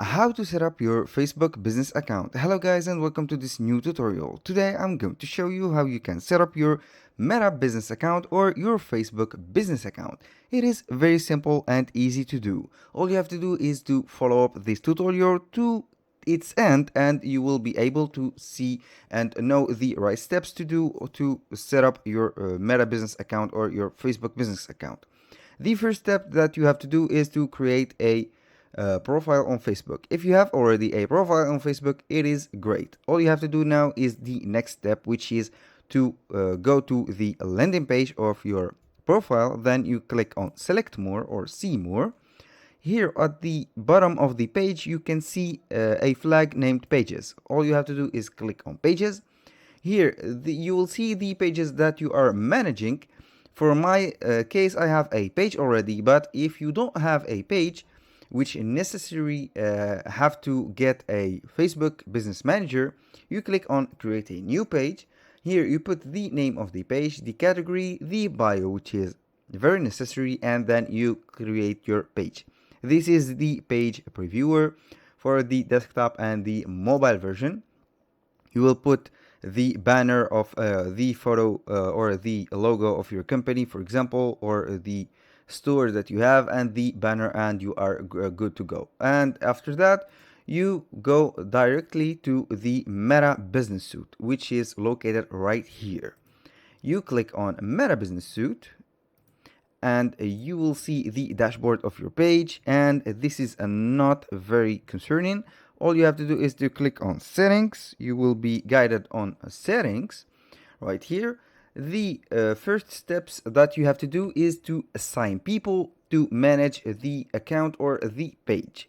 How to set up your Facebook business account. Hello guys and welcome to this new tutorial. Today I'm going to show you how you can set up your Meta business account or your Facebook business account. It is very simple and easy to do. All you have to do is to follow up this tutorial to its end and you will be able to see and know the right steps to do to set up your Meta business account or your Facebook business account. The first step that you have to do is to create a profile on Facebook. If you have already a profile on Facebook, it is great. All you have to do now is the next step, which is to go to the landing page of your profile. Then you click on select more or see more. Here at the bottom of the page, you can see a flag named pages. All you have to do is click on pages. Here you will see the pages that you are managing. For my case, I have a page already, but if you don't have a page, which necessary have to get a Facebook Business Manager, you click on create a new page. Here you put the name of the page, the category, the bio, which is very necessary, and then you create your page. This is the page previewer for the desktop and the mobile version. You will put the banner of the photo or the logo of your company, for example, or the store that you have, and the banner, and you are good to go. And after that, you go directly to the Meta Business Suite, which is located right here. You click on Meta Business Suite and you will see the dashboard of your page, and this is not very concerning. All you have to do is to click on settings. You will be guided on settings right here. The first steps that you have to do is to assign people to manage the account or the page.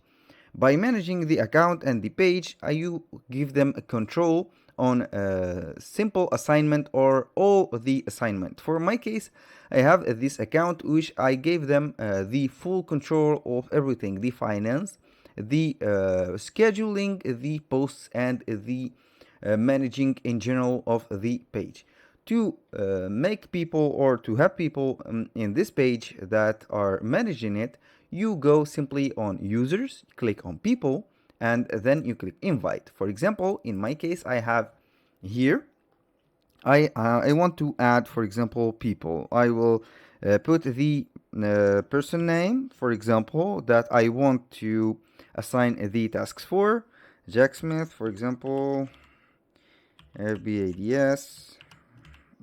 By managing the account and the page, you give them a control on a simple assignment or all the assignment. For my case, I have this account which I gave them the full control of everything, the finance, the scheduling, the posts, and the managing in general of the page. To make people or to have people in this page that are managing it, you go simply on users, click on people, and then you click invite. For example, in my case, I have here, I want to add, for example, people. I will put the person name, for example, that I want to assign the tasks for. Jack Smith, for example, FBADS,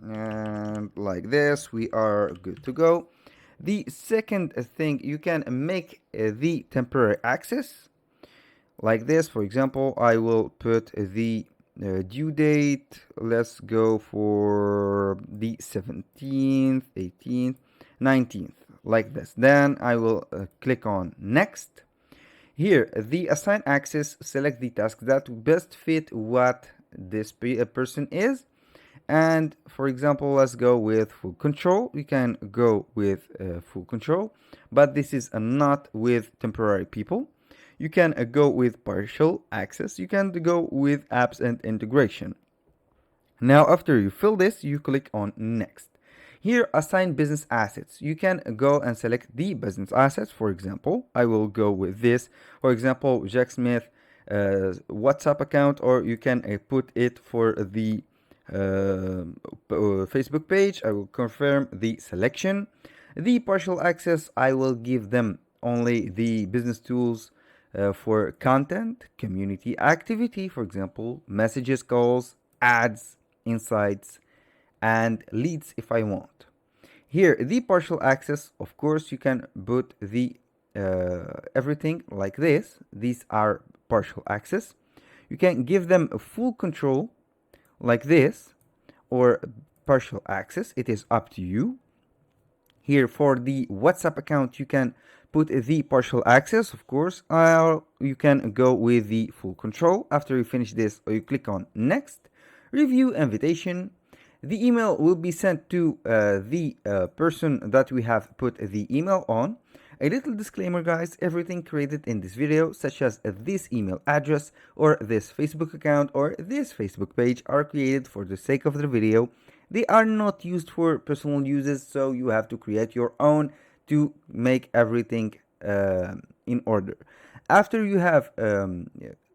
and like this, we are good to go. The second thing, you can make the temporary access like this. For example, I will put the due date. Let's go for the 17th, 18th, 19th, like this. Then I will click on next. Here, the assign access, select the task that best fit what this person is. And for example, let's go with full control. You can go with full control, but this is not with temporary people. You can go with partial access. You can go with apps and integration. Now, after you fill this, you click on next. Here, assign business assets. You can go and select the business assets. For example, I will go with this. For example, Jack Smith WhatsApp account, or you can put it for the Facebook page. I will confirm the selection. The partial access, I will give them only the business tools for content, community activity, for example, messages, calls, ads, insights, and leads if I want. Here, the partial access, of course, you can put the everything like this. These are partial access. You can give them a full control like this, or partial access. It is up to you. Here for the WhatsApp account, you can put the partial access, of course, or you can go with the full control. After you finish this, you click on next, review invitation. The email will be sent to the person that we have put the email on. A little disclaimer, guys, everything created in this video, such as this email address or this Facebook account or this Facebook page, are created for the sake of the video. They are not used for personal uses, so you have to create your own to make everything in order. After you have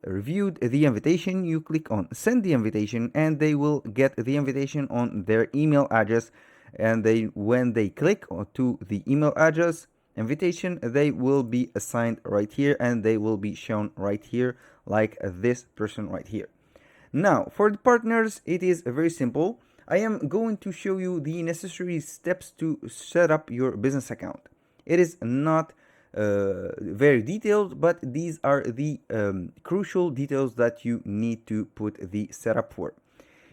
reviewed the invitation, you click on send the invitation, and they will get the invitation on their email address. And when they click to the email address invitation, they will be assigned right here, and they will be shown right here, like this person right here. Now, for the partners, it is very simple. I am going to show you the necessary steps to set up your business account. It is not very detailed, but these are the crucial details that you need to put the setup for.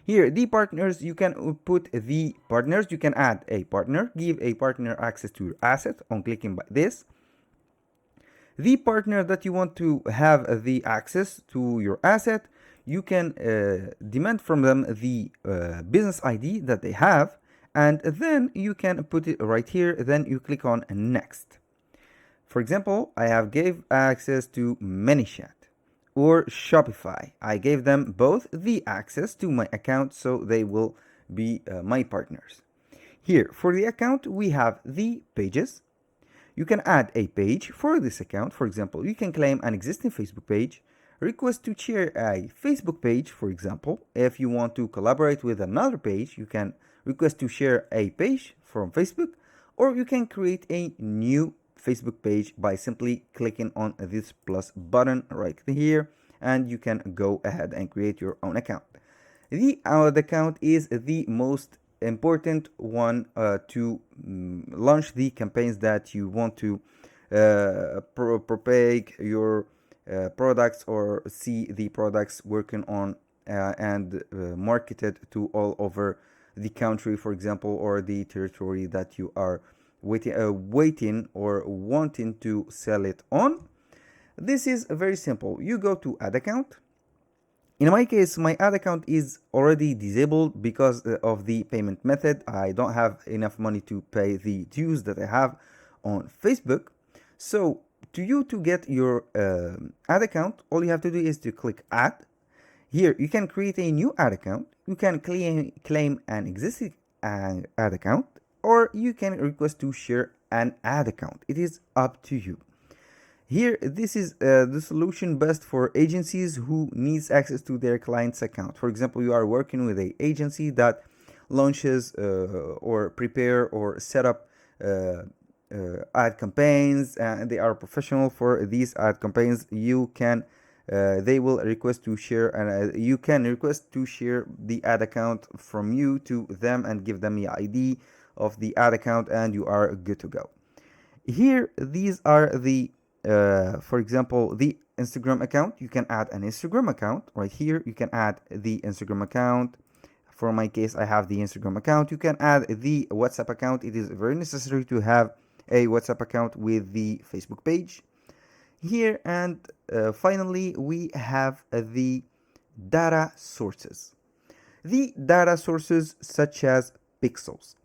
Here, the partners, you can put the partners, you can add a partner, give a partner access to your asset on clicking by this. The partner that you want to have the access to your asset, you can demand from them the business ID that they have, and then you can put it right here. Then you click on next. For example, I have gave access to ManyChat or Shopify. I gave them both the access to my account, so they will be my partners. Here, for the account, we have the pages. You can add a page for this account. For example, you can claim an existing Facebook page, request to share a Facebook page. For example, if you want to collaborate with another page, you can request to share a page from Facebook, or you can create a new Facebook page by simply clicking on this plus button right here, and you can go ahead and create your own account. The ad account is the most important one to launch the campaigns that you want to propagate your products, or see the products working on and marketed to all over the country, for example, or the territory that you are waiting or wanting to sell it on. This is very simple. You go to ad account. In my case, my ad account is already disabled because of the payment method. I don't have enough money to pay the dues that I have on Facebook. So to get your ad account, all you have to do is to click add. Here you can create a new ad account. You can claim an existing ad account, or you can request to share an ad account. It is up to you. Here, this is the solution best for agencies who needs access to their client's account. For example, you are working with an agency that launches or prepare or set up ad campaigns, and they are professional for these ad campaigns. You can they will request to share, and you can request to share the ad account from you to them and give them the ID of the ad account, and you are good to go. Here, these are the for example, the Instagram account. You can add an Instagram account right here. You can add the Instagram account. For my case, I have the Instagram account. You can add the WhatsApp account. It is very necessary to have a WhatsApp account with the Facebook page here. And finally, we have the data sources. The data sources such as pixels.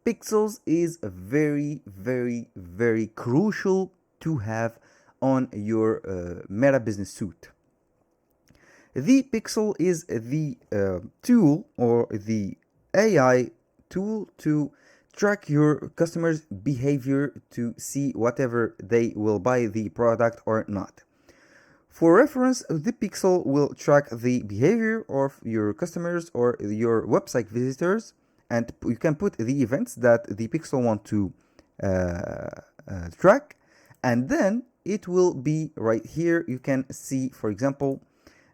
Pixels is very, very, very crucial to have on your Meta Business Suite. The pixel is the tool or the AI tool to track your customers' behavior to see whatever they will buy the product or not. For reference, the pixel will track the behavior of your customers or your website visitors, and you can put the events that the pixel want to track, and then it will be right here. You can see, for example,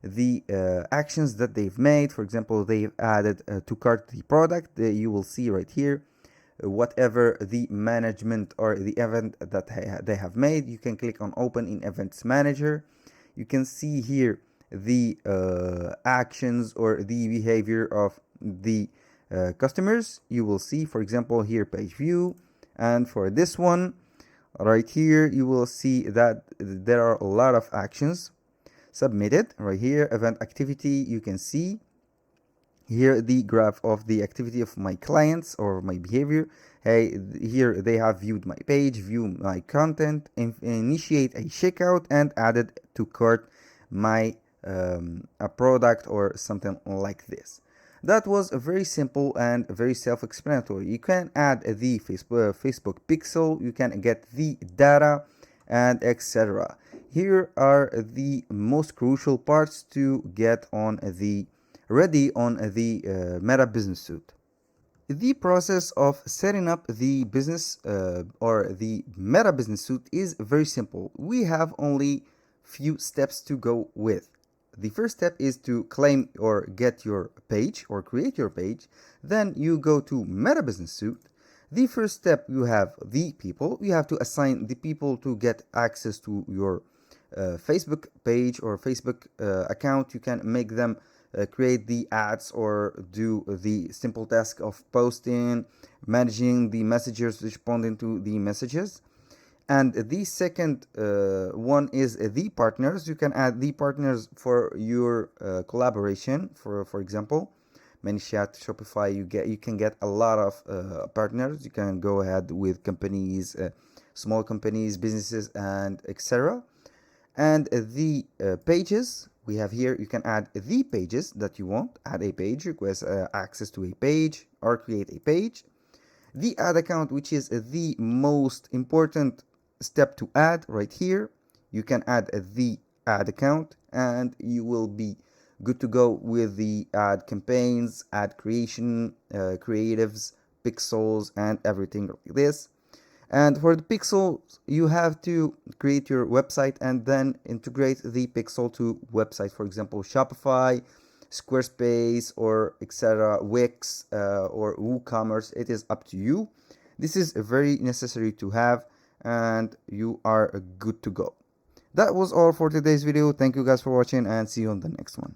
the actions that they've made. For example, they've added to cart the product. You will see right here whatever the management or the event that they have made. You can click on open in Events Manager. You can see here the actions or the behavior of the customers. You will see, for example, here page view, and for this one right here, you will see that there are a lot of actions submitted. Right here, event activity, you can see here the graph of the activity of my clients or my behavior. Hey, here they have viewed my page, view my content, initiate a checkout, and added to cart my a product or something like this. That was very simple and very self-explanatory. You can add the Facebook pixel, you can get the data, and etc. Here are the most crucial parts to get on the ready on the Meta Business Suite. The process of setting up the business or the Meta Business Suite is very simple. We have only few steps to go with. The first step is to claim or get your page or create your page. Then you go to Meta Business Suite. The first step, you have the people. You have to assign the people to get access to your Facebook page or Facebook account. You can make them create the ads or do the simple task of posting, managing the messages, responding to the messages. And the second one is the partners. You can add the partners for your collaboration. For example, ManyChat, Shopify, you can get a lot of partners. You can go ahead with companies, small companies, businesses, and etc. And the pages we have here, you can add the pages that you want. Add a page, request access to a page, or create a page. The ad account, which is the most important step to add right here. You can add the ad account and you will be good to go with the ad campaigns, ad creation, creatives, pixels, and everything like this. And for the pixels, you have to create your website and then integrate the pixel to website. For example, Shopify, Squarespace, or etc., Wix, or WooCommerce. It is up to you. This is very necessary to have, and you are good to go. That was all for today's video. Thank you guys for watching, and see you on the next one.